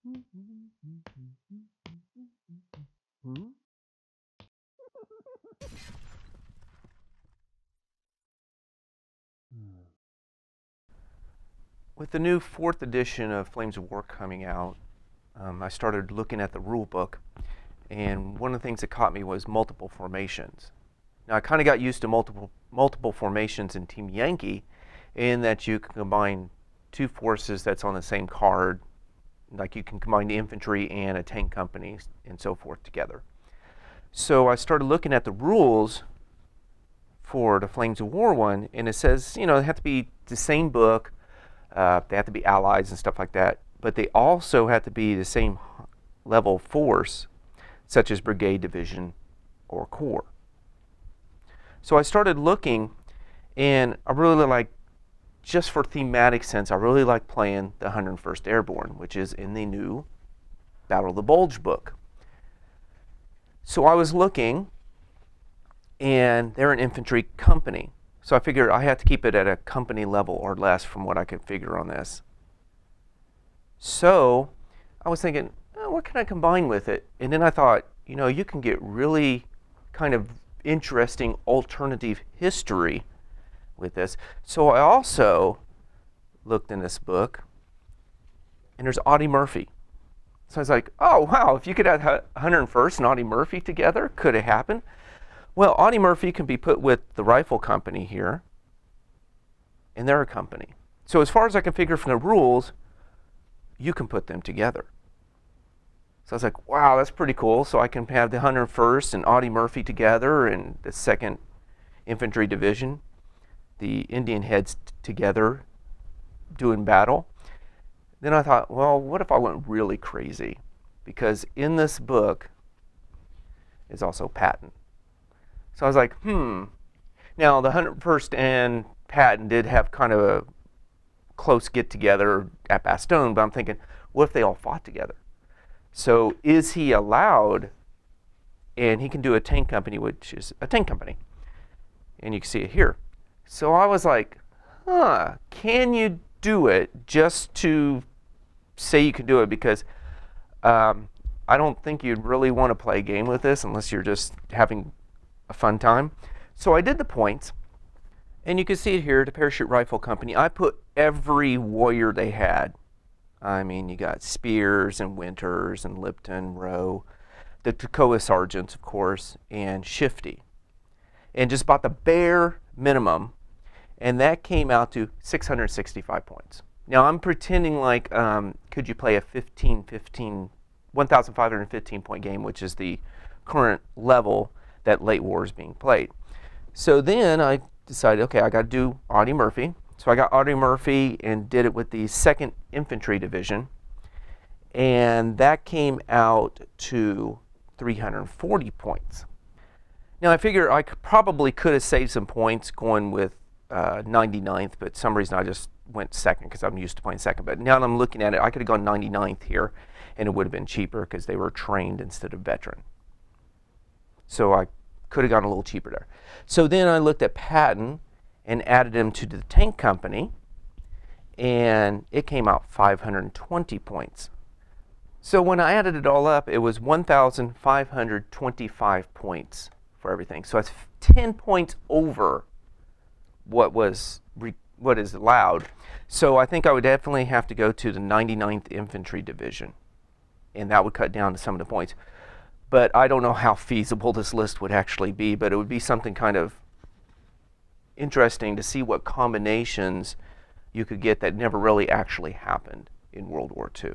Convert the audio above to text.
With the new 4th edition of Flames of War coming out, I started looking at the rule book, and one of the things that caught me was multiple formations. Now I kind of got used to multiple formations in Team Yankee, in that you can combine two forces that's on the same card, like you can combine the infantry and a tank company and so forth together. So I started looking at the rules for the Flames of War one, and it says, you know, they have to be the same book, they have to be allies and stuff like that, but they also have to be the same level force, such as brigade, division, or corps. So I started looking, and I really like, just for thematic sense, I really like playing the 101st Airborne, which is in the new Battle of the Bulge book. So I was looking, and they're an infantry company. So I figured I had to keep it at a company level or less from what I could figure on this. So I was thinking, oh, what can I combine with it? And then I thought, you know, you can get really kind of interesting alternative history with this. So I also looked in this book, and there's Audie Murphy. So I was like, oh wow, if you could have 101st and Audie Murphy together, could it happen? Well, Audie Murphy can be put with the rifle company here, and they're a company. So as far as I can figure from the rules, you can put them together. So I was like, wow, that's pretty cool. So I can have the 101st and Audie Murphy together, and the 2nd Infantry Division, the Indian Heads together doing battle. Then I thought, well, what if I went really crazy? Because in this book is also Patton. So I was like, Now the 101st and Patton did have kind of a close get together at Bastogne, but I'm thinking, what if they all fought together? So is he allowed? And he can do a tank company, which is a tank company. And you can see it here. So I was like, can you do it, just to say you can do it? Because I don't think you'd really want to play a game with this unless you're just having a fun time. So I did the points, and you can see it here, the Parachute Rifle Company. I put every warrior they had. I mean, you got Spears and Winters and Lipton, Rowe, the Toccoa Sergeants, of course, and Shifty. And just about the bare minimum, and that came out to 665 points. Now I'm pretending like, could you play a 1,515 point game, which is the current level that Late War is being played. So then I decided, okay, I got to do Audie Murphy. So I got Audie Murphy and did it with the 2nd Infantry Division, and that came out to 340 points. Now I figure I probably could have saved some points going with 99th, but for some reason I just went 2nd because I'm used to playing 2nd. But now that I'm looking at it, I could have gone 99th here, and it would have been cheaper because they were trained instead of veteran. So I could have gone a little cheaper there. So then I looked at Patton and added him to the tank company, and it came out 520 points. So when I added it all up, it was 1,525 points for everything. So that's 10 points over what is allowed. So I think I would definitely have to go to the 99th Infantry Division, and that would cut down to some of the points. But I don't know how feasible this list would actually be, but it would be something kind of interesting to see what combinations you could get that never really actually happened in World War II.